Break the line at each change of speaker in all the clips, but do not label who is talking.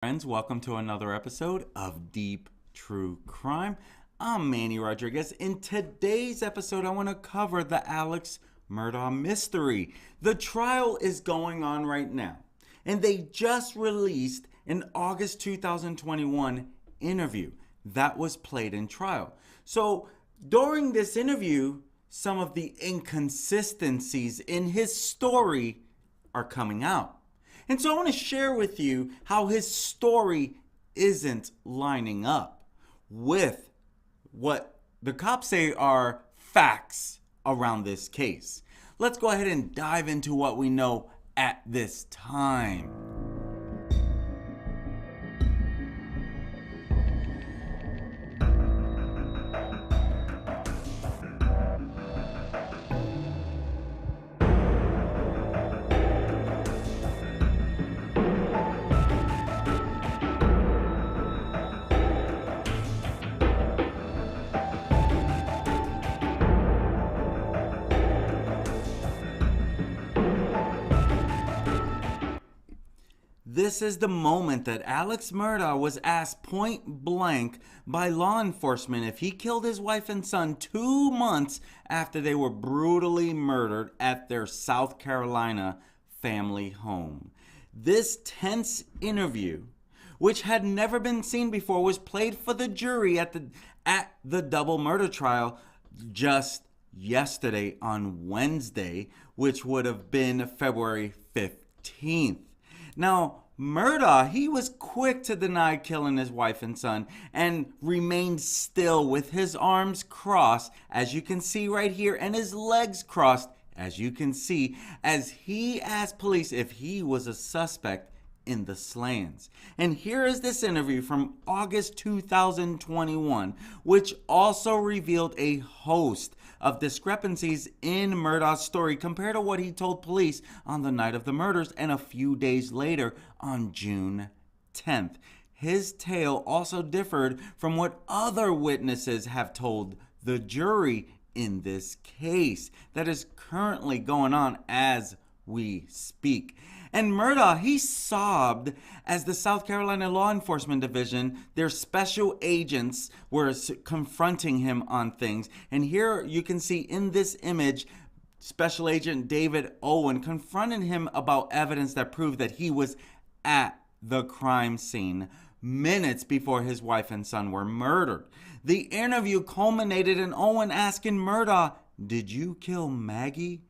Friends, welcome to another episode of Deep True Crime. I'm Manny Rodriguez. In today's episode, I want to cover the Alex Murdaugh mystery. The trial is going on right now, and they just released an August 2021 interview that was played in trial. So during this interview, some of the inconsistencies in his story are coming out. And so I want to share with you how his story isn't lining up with what the cops say are facts around this case. Let's go ahead and dive into what we know at this time. This is the moment that Alex Murdaugh was asked point blank by law enforcement if he killed his wife and son 2 months after they were brutally murdered at their South Carolina family home. This tense interview, which had never been seen before, was played for the jury at the double murder trial just yesterday on Wednesday, which would have been February 15th. Now, Murdaugh, he was quick to deny killing his wife and son and remained still with his arms crossed, as you can see right here, and his legs crossed, as you can see, as he asked police if he was a suspect in the slayings. And here is this interview from August 2021, which also revealed a host of discrepancies in Murdaugh's story compared to what he told police on the night of the murders and a few days later on June 10th. His tale also differed from what other witnesses have told the jury in this case that is currently going on as we speak. And Murdaugh, he sobbed as the South Carolina Law Enforcement Division, their special agents, were confronting him on things. And here you can see in this image, Special Agent David Owen confronted him about evidence that proved that he was at the crime scene minutes before his wife and son were murdered. The interview culminated in Owen asking Murdaugh, "Did you kill Maggie?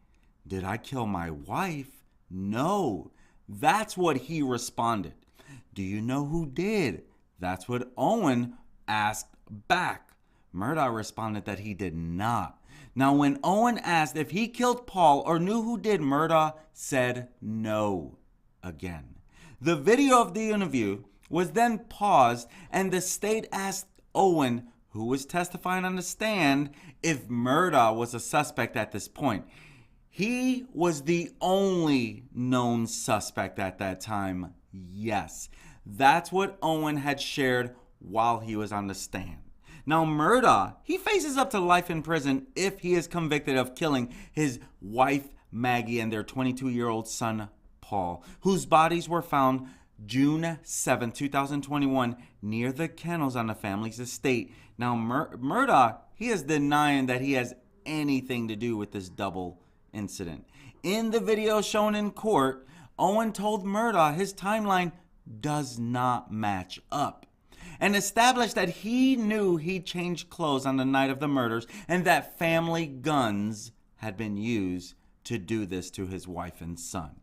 Did I kill my wife? No." That's what he responded. "Do you know who did?" That's what Owen asked back. Murdaugh responded that he did not. Now, when Owen asked if he killed Paul or knew who did, Murdaugh said no again. The video of the interview was then paused, and the state asked Owen, who was testifying on the stand, if Murdaugh was a suspect at this point. He was the only known suspect at that time. Yes, that's what Owen had shared while he was on the stand. Now, Murdaugh, he faces up to life in prison if he is convicted of killing his wife, Maggie, and their 22-year-old son, Paul, whose bodies were found June 7, 2021, near the kennels on the family's estate. Now, Murdaugh, he is denying that he has anything to do with this double incident. In the video shown in court, Owen told Murdaugh his timeline does not match up and established that he knew he changed clothes on the night of the murders and that family guns had been used to do this to his wife and son.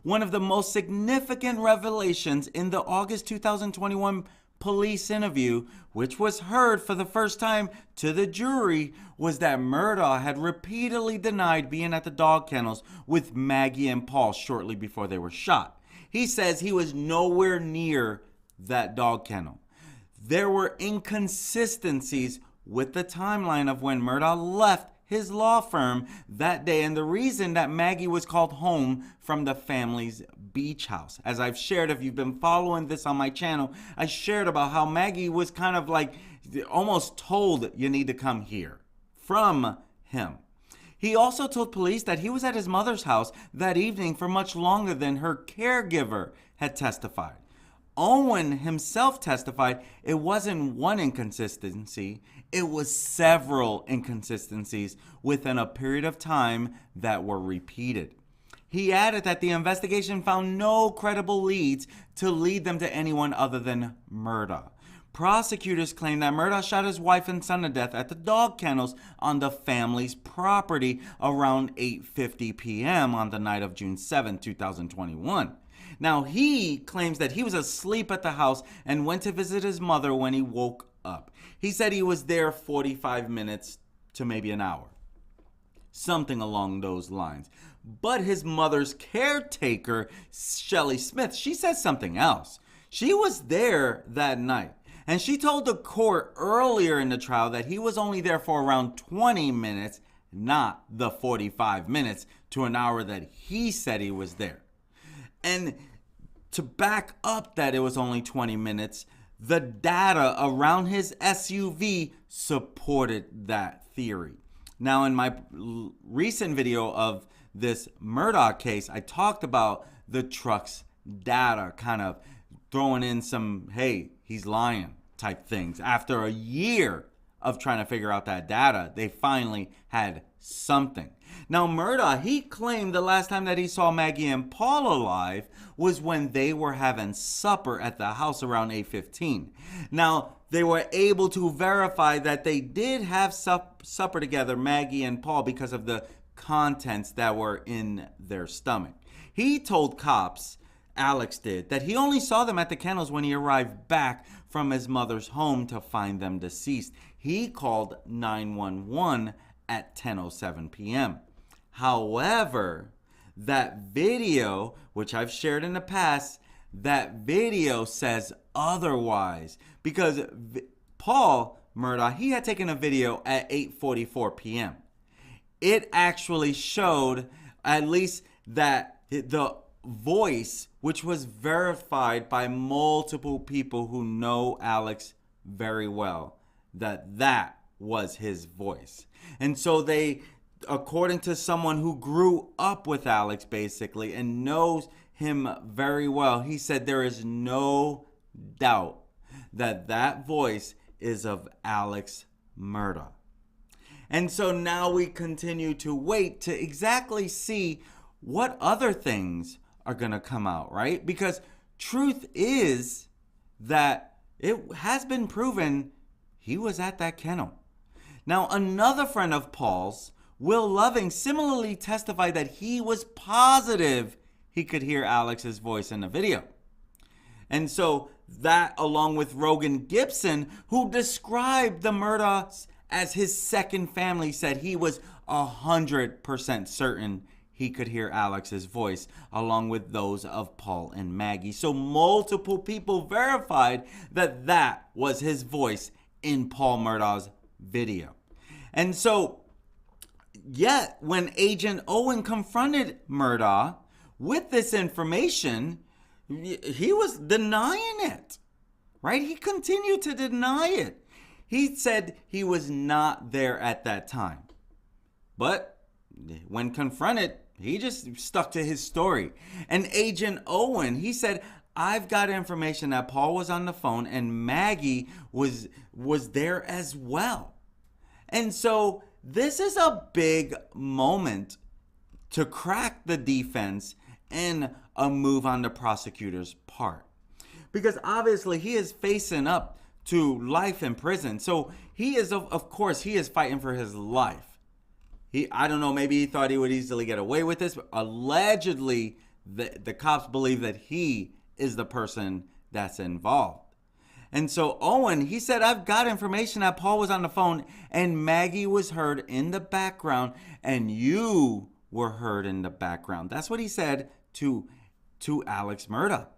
One of the most significant revelations in the August 2021 police interview, which was heard for the first time to the jury, was that Murdaugh had repeatedly denied being at the dog kennels with Maggie and Paul shortly before they were shot. He says he was nowhere near that dog kennel. There were inconsistencies with the timeline of when Murdaugh left his law firm that day and the reason that Maggie was called home from the family's beach house. As I've shared, if you've been following this on my channel, I shared about how Maggie was kind of like almost told, "You need to come here," from him. He also told police that he was at his mother's house that evening for much longer than her caregiver had testified. Owen himself testified it wasn't one inconsistency, it was several inconsistencies within a period of time that were repeated. He added that the investigation found no credible leads to lead them to anyone other than Murdaugh. Prosecutors claim that Murdaugh shot his wife and son to death at the dog kennels on the family's property around 8:50 p.m. on the night of June 7, 2021. Now, he claims that he was asleep at the house and went to visit his mother when he woke up. He said he was there 45 minutes to maybe an hour. Something along those lines. But his mother's caretaker, Shelley Smith, she said something else. She was there that night. And she told the court earlier in the trial that he was only there for around 20 minutes, not the 45 minutes to an hour that he said he was there. And to back up that it was only 20 minutes, the data around his SUV supported that theory. Now, in my recent video of this Murdaugh case, I talked about the truck's data, kind of throwing in some, hey, he's lying type things. After a year of trying to figure out that data, they finally had something. Now, Murdaugh, he claimed the last time that he saw Maggie and Paul alive was when they were having supper at the house around 8:15. Now, they were able to verify that they did have supper together, Maggie and Paul, because of the contents that were in their stomach. He told cops, Alex did, that he only saw them at the kennels when he arrived back from his mother's home to find them deceased. He called 911 at 10:07 p.m. However, that video, which I've shared in the past, that video says otherwise, because Paul Murdaugh, he had taken a video at 8:44 p.m. It actually showed at least that the voice, which was verified by multiple people who know Alex very well, that was his voice. And so they, according to someone who grew up with Alex basically and knows him very well, he said there is no doubt that that voice is of Alex Murdaugh. And so now we continue to wait to exactly see what other things are going to come out, right? Because truth is that it has been proven he was at that kennel. Now, another friend of Paul's, Will Loving, similarly testified that he was positive he could hear Alex's voice in the video. And so that, along with Rogan Gibson, who described the Murdaughs as his second family, said he was 100% certain he could hear Alex's voice, along with those of Paul and Maggie. So multiple people verified that that was his voice in Paul Murdaugh's video. And so, yet, when Agent Owen confronted Murdaugh with this information, he was denying it, right? He continued to deny it. He said he was not there at that time. But when confronted, he just stuck to his story. And Agent Owen, he said, I've got information that Paul was on the phone and Maggie was there as well. And so this is a big moment to crack the defense and a move on the prosecutor's part. Because obviously he is facing up to life in prison. So he is, of course, he is fighting for his life. I don't know, maybe he thought he would easily get away with this, but allegedly the cops believe that he is the person that's involved. And so Owen, he said, I've got information that Paul was on the phone and Maggie was heard in the background and you were heard in the background. That's what he said to Alex Murdaugh.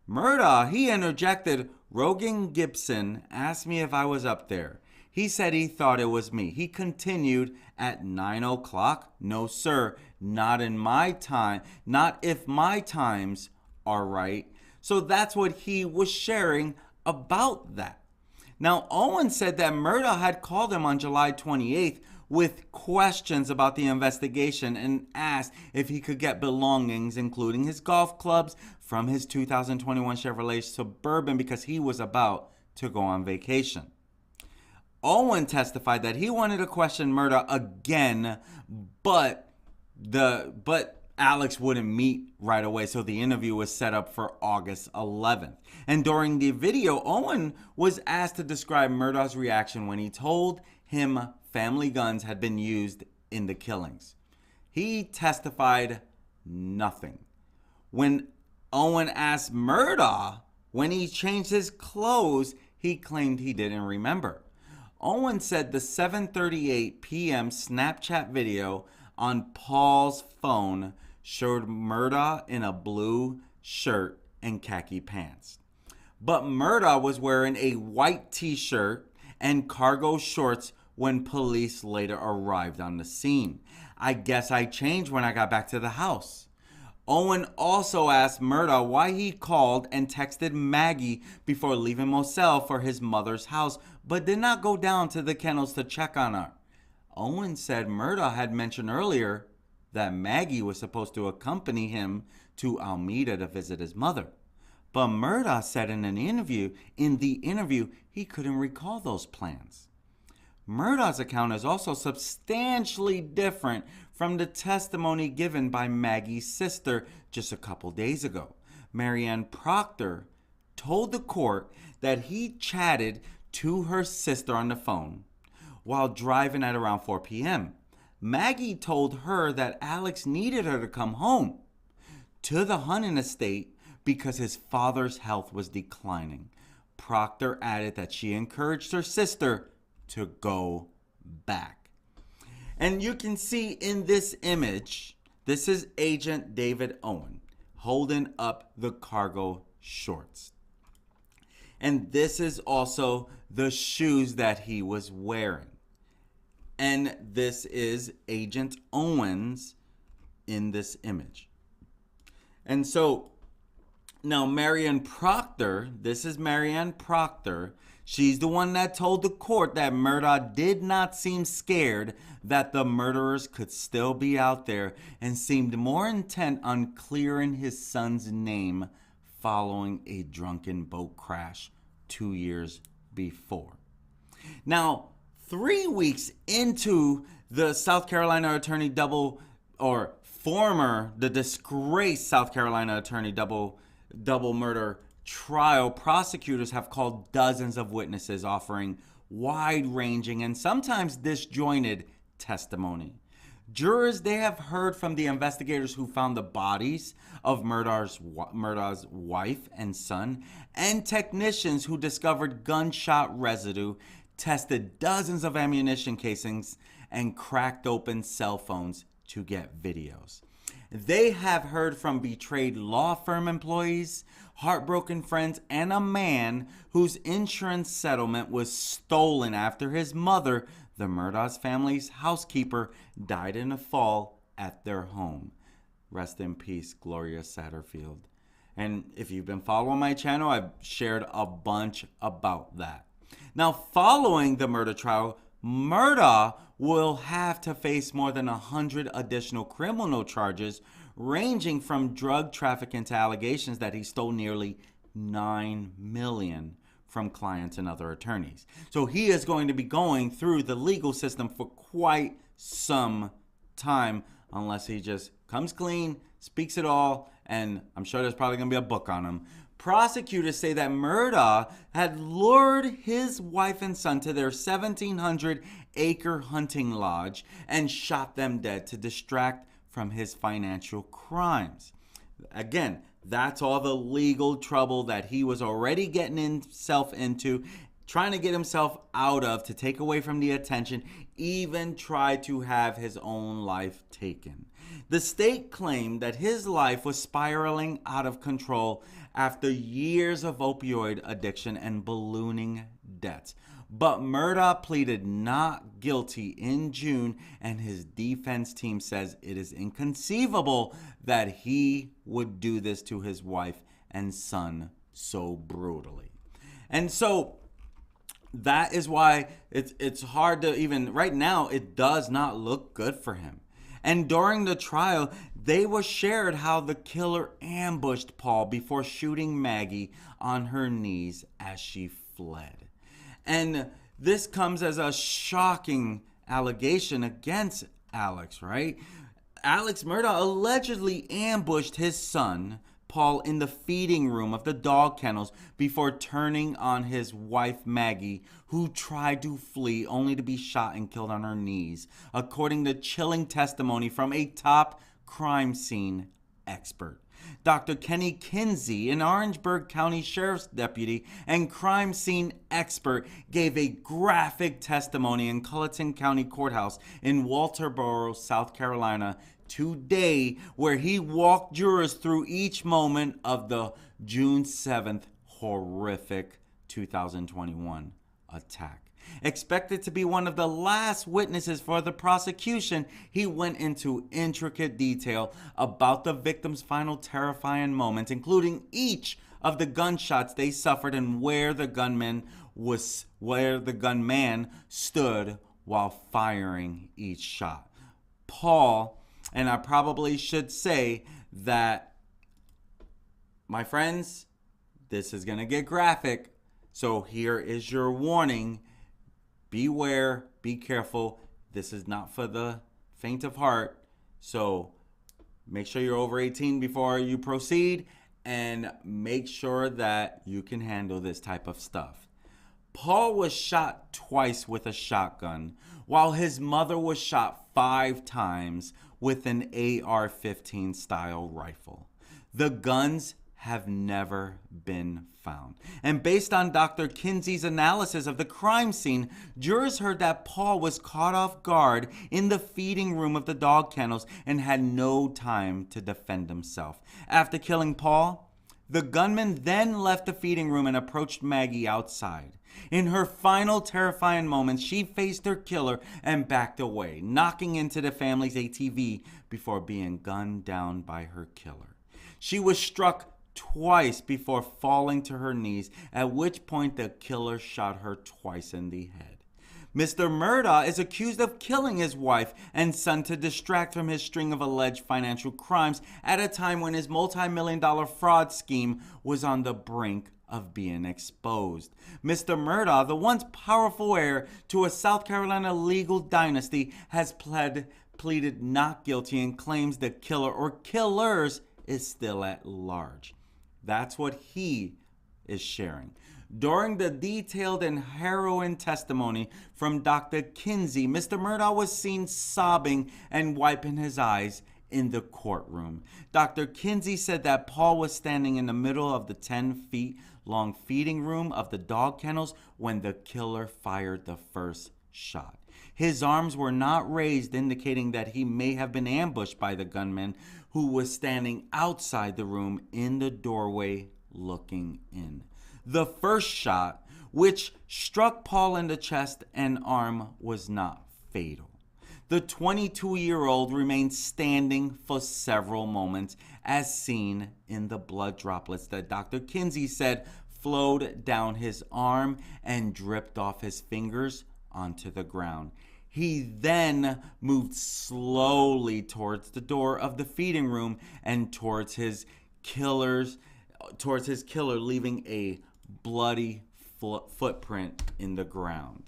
Murdaugh, he interjected, Rogan Gibson asked me if I was up there. He said he thought it was me. He continued at 9 o'clock. No, sir, not in my time. Not if my times are right. So that's what he was sharing about that. Now, Owen said that Murdaugh had called him on July 28th with questions about the investigation and asked if he could get belongings, including his golf clubs, from his 2021 Chevrolet Suburban because he was about to go on vacation. Owen testified that he wanted to question Murdaugh again, but Alex wouldn't meet right away, so the interview was set up for August 11th. And during the video, Owen was asked to describe Murdaugh's reaction when he told him family guns had been used in the killings. He testified nothing. When Owen asked Murdaugh when he changed his clothes, he claimed he didn't remember. Owen said the 7:38 p.m. Snapchat video on Paul's phone showed Murdaugh in a blue shirt and khaki pants. But Murdaugh was wearing a white t-shirt and cargo shorts when police later arrived on the scene. I guess I changed when I got back to the house. Owen also asked Murdaugh why he called and texted Maggie before leaving Moselle for his mother's house, but did not go down to the kennels to check on her. Owen said Murdaugh had mentioned earlier that Maggie was supposed to accompany him to Almeida to visit his mother. But Murdaugh said in the interview, he couldn't recall those plans. Murdaugh's account is also substantially different from the testimony given by Maggie's sister just a couple days ago. Marianne Proctor told the court that he chatted to her sister on the phone while driving at around 4 p.m. Maggie told her that Alex needed her to come home to the hunting estate because his father's health was declining. Proctor added that she encouraged her sister to go back. And you can see in this image, this is Agent David Owen holding up the cargo shorts. And this is also the shoes that he was wearing. And this is Agent Owens in this image. And so now Marianne Proctor, this is Marianne Proctor. She's the one that told the court that Murdaugh did not seem scared that the murderers could still be out there and seemed more intent on clearing his son's name following a drunken boat crash 2 years before. Now, 3 weeks into the South Carolina attorney the disgraced South Carolina attorney double murder trial, prosecutors have called dozens of witnesses offering wide-ranging and sometimes disjointed testimony. Jurors, they have heard from the investigators who found the bodies of Murdaugh's wife and son, and technicians who discovered gunshot residue, tested dozens of ammunition casings, and cracked open cell phones to get videos. They have heard from betrayed law firm employees, heartbroken friends, and a man whose insurance settlement was stolen after his mother, the Murdaugh's family's housekeeper, died in a fall at their home. Rest in peace, Gloria Satterfield. And if you've been following my channel, I've shared a bunch about that. Now, following the murder trial, Murdaugh will have to face more than 100 additional criminal charges, ranging from drug trafficking to allegations that he stole nearly $9 million from clients and other attorneys. So he is going to be going through the legal system for quite some time, unless he just comes clean, speaks it all, and I'm sure there's probably going to be a book on him. Prosecutors say that Murdaugh had lured his wife and son to their 1,700-acre hunting lodge and shot them dead to distract from his financial crimes. Again, that's all the legal trouble that he was already getting himself into, trying to get himself out of, to take away from the attention, even tried to have his own life taken. The state claimed that his life was spiraling out of control after years of opioid addiction and ballooning debts. But Murdaugh pleaded not guilty in June, and his defense team says it is inconceivable that he would do this to his wife and son so brutally. And so That is why it's hard to even right now. It does not look good for him. And during the trial, they were shared how the killer ambushed Paul before shooting Maggie on her knees as she fled. And this comes as a shocking allegation against Alex, right? Alex Murdaugh allegedly ambushed his son, Paul, in the feeding room of the dog kennels before turning on his wife, Maggie, who tried to flee only to be shot and killed on her knees, according to chilling testimony from a top crime scene expert. Dr. Kenny Kinsey, an Orangeburg County Sheriff's deputy and crime scene expert, gave a graphic testimony in Culleton County Courthouse in Walterboro, South Carolina, today, where he walked jurors through each moment of the June 7th horrific 2021 attack. Expected to be one of the last witnesses for the prosecution, he went into intricate detail about the victims' final terrifying moments, including each of the gunshots they suffered and where the gunman stood while firing each shot. Paul, and I probably should say that, my friends, this is going to get graphic, so here is your warning. Beware, be careful. This is not for the faint of heart. So make sure you're over 18 before you proceed, and make sure that you can handle this type of stuff. Paul was shot twice with a shotgun, while his mother was shot 5 times with an AR-15 style rifle. The guns have never been found. And based on Dr. Kinsey's analysis of the crime scene, jurors heard that Paul was caught off guard in the feeding room of the dog kennels and had no time to defend himself. After killing Paul, the gunman then left the feeding room and approached Maggie outside. In her final terrifying moments, she faced her killer and backed away, knocking into the family's ATV before being gunned down by her killer. She was struck twice before falling to her knees, at which point the killer shot her twice in the head. Mr. Murdaugh is accused of killing his wife and son to distract from his string of alleged financial crimes at a time when his multi-million-dollar fraud scheme was on the brink of being exposed. Mr. Murdaugh, the once powerful heir to a South Carolina legal dynasty, has pleaded not guilty and claims the killer or killers is still at large. That's what he is sharing. During the detailed and harrowing testimony from Dr. Kinsey, Mr. Murdaugh was seen sobbing and wiping his eyes in the courtroom. Dr. Kinsey said that Paul was standing in the middle of the 10 feet long feeding room of the dog kennels when the killer fired the first shot. His arms were not raised, indicating that he may have been ambushed by the gunman, who was standing outside the room in the doorway looking in. The first shot, which struck Paul in the chest and arm, was not fatal. The 22-year-old remained standing for several moments, as seen in the blood droplets that Dr. Kinsey said flowed down his arm and dripped off his fingers onto the ground. He then moved slowly towards the door of the feeding room and towards his killer, leaving a bloody footprint in the ground.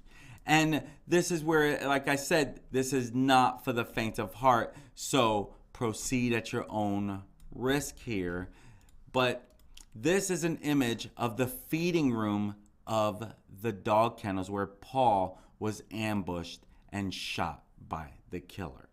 And this is where, like I said, this is not for the faint of heart, so proceed at your own risk here. But this is an image of the feeding room of the dog kennels where Paul was ambushed and shot by the killer.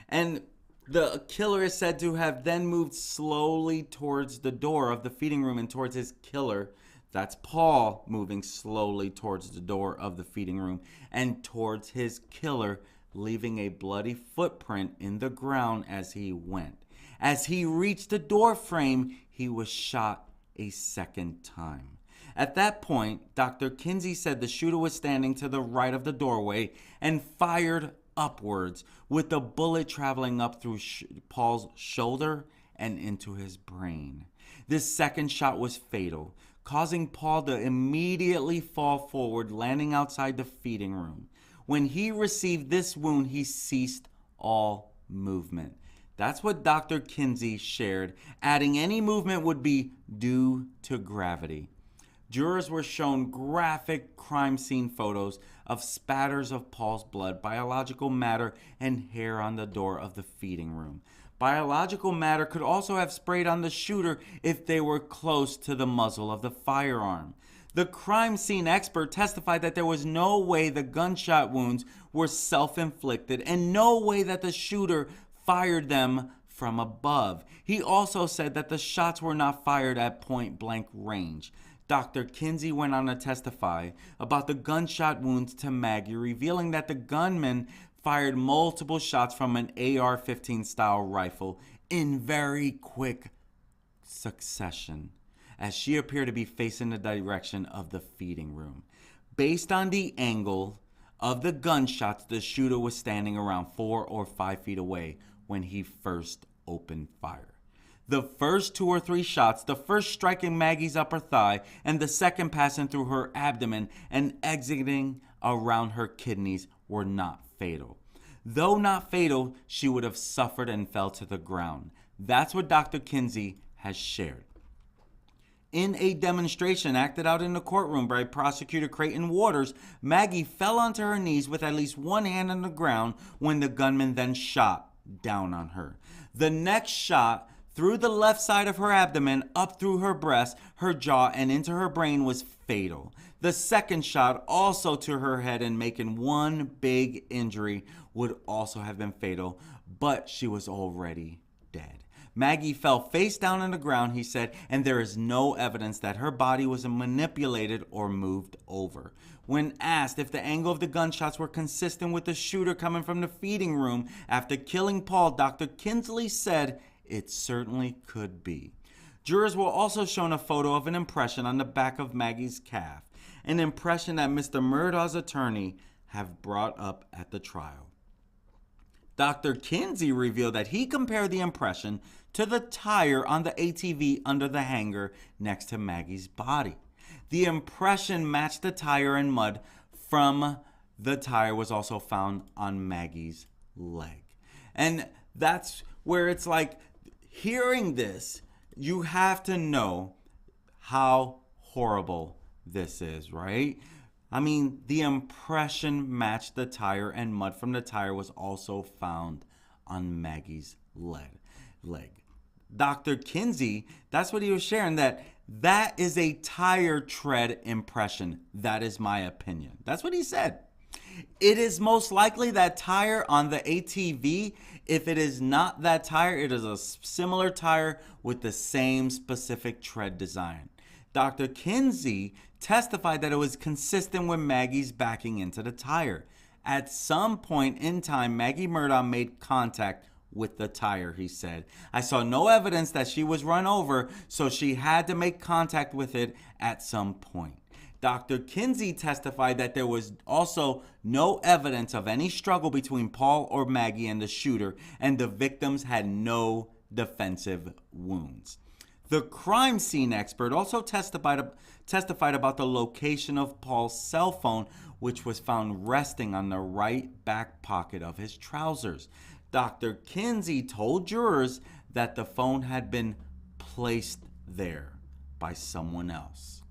And the killer is said to have then moved slowly towards the door of the feeding room and towards his killer. That's Paul moving slowly towards the door of the feeding room and towards his killer, leaving a bloody footprint in the ground as he went. As he reached the door frame, he was shot a second time. At that point, Dr. Kinsey said the shooter was standing to the right of the doorway and fired upwards, with the bullet traveling up through Paul's shoulder and into his brain. This second shot was fatal, causing Paul to immediately fall forward, landing outside the feeding room. When he received this wound, he ceased all movement. That's what Dr. Kinsey shared, adding any movement would be due to gravity. Jurors were shown graphic crime scene photos of spatters of Paul's blood, biological matter, and hair on the door of the feeding room. Biological matter could also have sprayed on the shooter if they were close to the muzzle of the firearm. The crime scene expert testified that there was no way the gunshot wounds were self-inflicted and no way that the shooter fired them from above. He also said that the shots were not fired at point-blank range. Dr. Kinsey went on to testify about the gunshot wounds to Maggie, revealing that the gunman fired multiple shots from an AR-15 style rifle in very quick succession, as she appeared to be facing the direction of the feeding room. Based on the angle of the gunshots, the shooter was standing around 4 or 5 feet away when he first opened fire. The first 2 or 3 shots, the first striking Maggie's upper thigh and the second passing through her abdomen and exiting around her kidneys, were not fatal. Though not fatal, she would have suffered and fell to the ground. That's what Dr. Kinsey has shared. In a demonstration acted out in the courtroom by Prosecutor Creighton Waters, Maggie fell onto her knees with at least one hand on the ground when the gunman then shot down on her. The next shot through the left side of her abdomen, up through her breast, her jaw, and into her brain was fatal. The second shot, also to her head and making one big injury, would also have been fatal, but she was already dead. Maggie fell face down on the ground, he said, and there is no evidence that her body was manipulated or moved over. When asked if the angle of the gunshots were consistent with the shooter coming from the feeding room after killing Paul, Dr. Kinsley said it certainly could be. Jurors were also shown a photo of an impression on the back of Maggie's calf, an impression that Mr. Murdaugh's attorney have brought up at the trial. Dr. Kinsey revealed that he compared the impression to the tire on the ATV under the hanger next to Maggie's body. The impression matched the tire, and mud from the tire was also found on Maggie's leg. And that's where it's like, hearing this, you have to know how horrible this is, right? I mean, the impression matched the tire, and mud from the tire was also found on Maggie's leg. Dr. Kinsey, that's what he was sharing, that is a tire tread impression. That is my opinion. That's what he said. It is most likely that tire on the ATV. If it is not that tire, it is a similar tire with the same specific tread design. Dr. Kinsey testified that it was consistent with Maggie's backing into the tire. At some point in time, Maggie Murdaugh made contact with the tire, he said. I saw no evidence that she was run over, so she had to make contact with it at some point. Dr. Kinsey testified that there was also no evidence of any struggle between Paul or Maggie and the shooter, and the victims had no defensive wounds. The crime scene expert also testified about the location of Paul's cell phone, which was found resting on the right back pocket of his trousers. Dr. Kinsey told jurors that the phone had been placed there by someone else.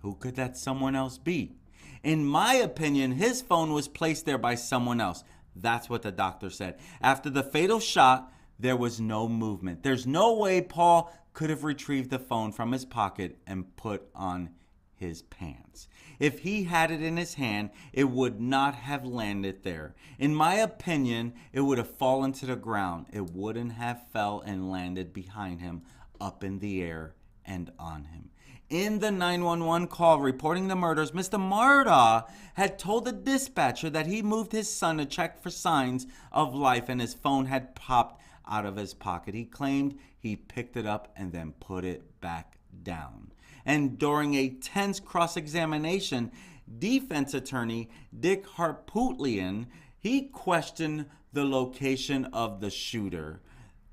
Who could that someone else be? In my opinion, his phone was placed there by someone else. That's what the doctor said. After the fatal shot, there was no movement. There's no way Paul could have retrieved the phone from his pocket and put on his pants. If he had it in his hand, it would not have landed there. In my opinion, it would have fallen to the ground. It wouldn't have fell and landed behind him, up in the air and on him. In the 911 call reporting the murders, Mr. Murdaugh had told the dispatcher that he moved his son to check for signs of life and his phone had popped out of his pocket. He claimed he picked it up and then put it back down. And during a tense cross-examination, defense attorney Dick Harpootlian, he questioned the location of the shooter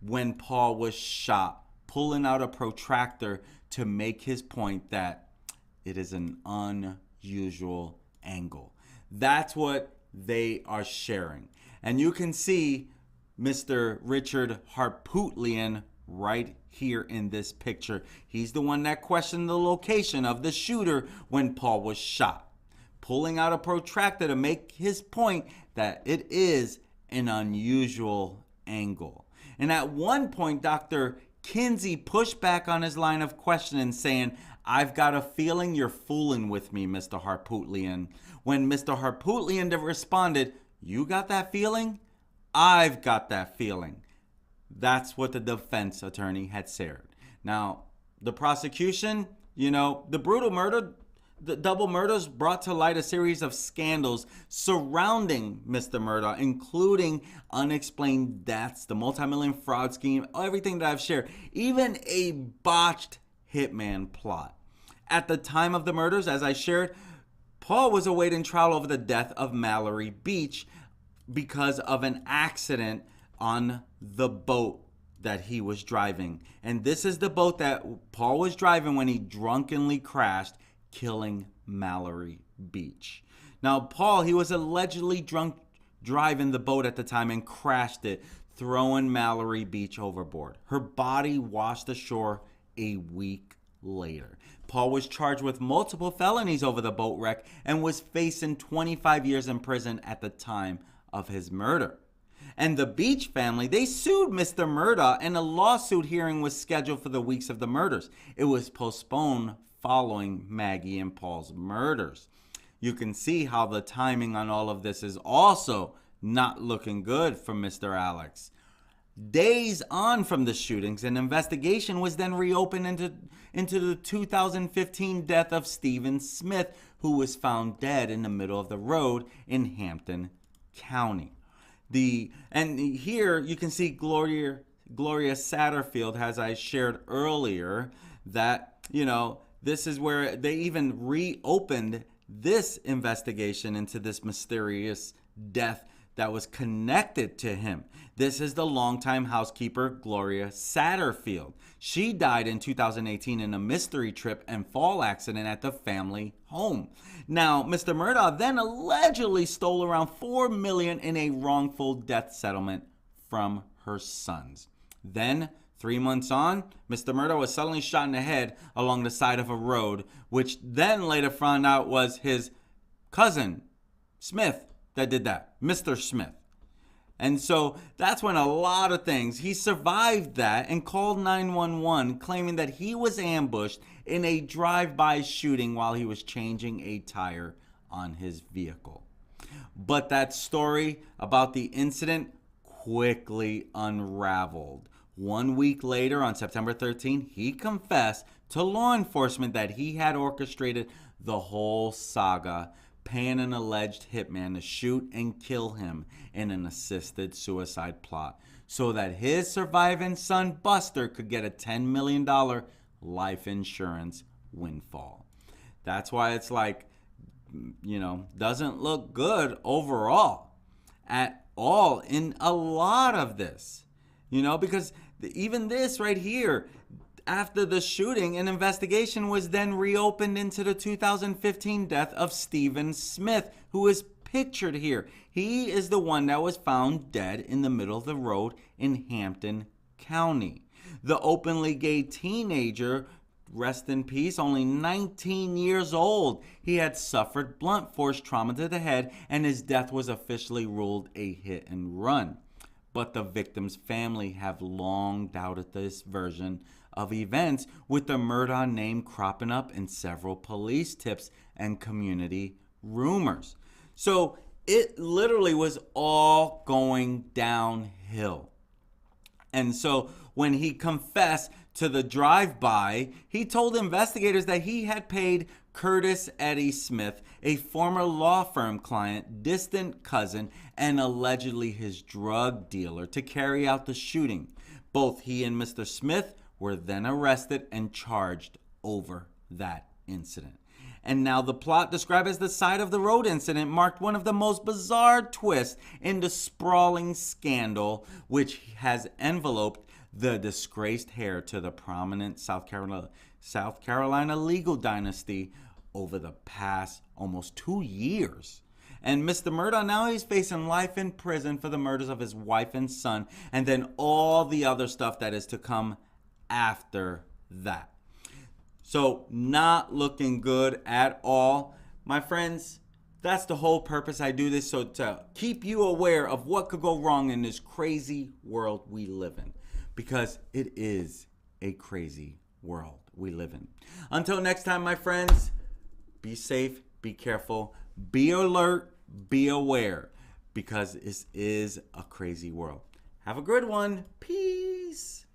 when Paul was shot, pulling out a protractor to make his point that it is an unusual angle. That's what they are sharing. And you can see Mr. Richard Harpootlian right here in this picture. He's the one that questioned the location of the shooter when Paul was shot, pulling out a protractor to make his point that it is an unusual angle. And at one point, Dr. Kinsey pushed back on his line of questioning, saying, "I've got a feeling you're fooling with me, Mr. Harpootlian." When Mr. Harpootlian responded, "You got that feeling? I've got that feeling." That's what the defense attorney had said. Now, the prosecution, the brutal murder, the double murders brought to light a series of scandals surrounding Mr. Murdaugh, including unexplained deaths, the multi-million fraud scheme, everything that I've shared, even a botched hitman plot. At the time of the murders, as I shared, Paul was awaiting trial over the death of Mallory Beach because of an accident on the boat that he was driving. And this is the boat that Paul was driving when he drunkenly crashed, killing Mallory Beach. Now, Paul, he was allegedly drunk driving the boat at the time and crashed it, throwing Mallory Beach overboard. Her body washed ashore a week later. Paul was charged with multiple felonies over the boat wreck and was facing 25 years in prison at the time of his murder. And the Beach family, they sued Mr. Murdaugh, and a lawsuit hearing was scheduled for the weeks of the murders. It was postponed following Maggie and Paul's murders. You can see how the timing on all of this is also not looking good for Mr. Alex. Days on from the shootings, an investigation was then reopened into the 2015 death of Stephen Smith, who was found dead in the middle of the road in Hampton County. And here you can see Gloria Satterfield, as I shared earlier, that, this is where they even reopened this investigation into this mysterious death that was connected to him. This is the longtime housekeeper, Gloria Satterfield. She died in 2018 in a mystery trip and fall accident at the family home. Now, Mr. Murdaugh then allegedly stole around $4 million in a wrongful death settlement from her sons. Then, 3 months on, Mr. Murdaugh was suddenly shot in the head along the side of a road, which then later found out was his cousin, Smith, that did that, Mr. Smith. And so that's when a lot of things, he survived that and called 911, claiming that he was ambushed in a drive-by shooting while he was changing a tire on his vehicle. But that story about the incident quickly unraveled. 1 week later, on September 13, he confessed to law enforcement that he had orchestrated the whole saga, paying an alleged hitman to shoot and kill him in an assisted suicide plot so that his surviving son Buster could get a $10 million life insurance windfall. That's why it's like, doesn't look good overall at all in a lot of this, because even this right here, after the shooting, an investigation was then reopened into the 2015 death of Stephen Smith, who is pictured here. He is the one that was found dead in the middle of the road in Hampton County. The openly gay teenager, rest in peace, only 19 years old. He had suffered blunt force trauma to the head, and his death was officially ruled a hit and run. But the victim's family have long doubted this version of events, with the Murdaugh name cropping up in several police tips and community rumors. So it literally was all going downhill. And so when he confessed to the drive-by, he told investigators that he had paid Curtis Eddie Smith, a former law firm client, distant cousin, and allegedly his drug dealer, to carry out the shooting. Both he and Mr. Smith were then arrested and charged over that incident. And now the plot, described as the side of the road incident, marked one of the most bizarre twists in the sprawling scandal, which has enveloped the disgraced heir to the prominent South Carolina legal dynasty over the past almost 2 years. And Mr. Murdaugh, now he's facing life in prison for the murders of his wife and son, and then all the other stuff that is to come after that. So, not looking good at all. My friends, that's the whole purpose I do this, so to keep you aware of what could go wrong in this crazy world we live in. Because it is a crazy world we live in. Until next time, my friends, be safe, be careful, be alert, be aware, because this is a crazy world. Have a good one. Peace.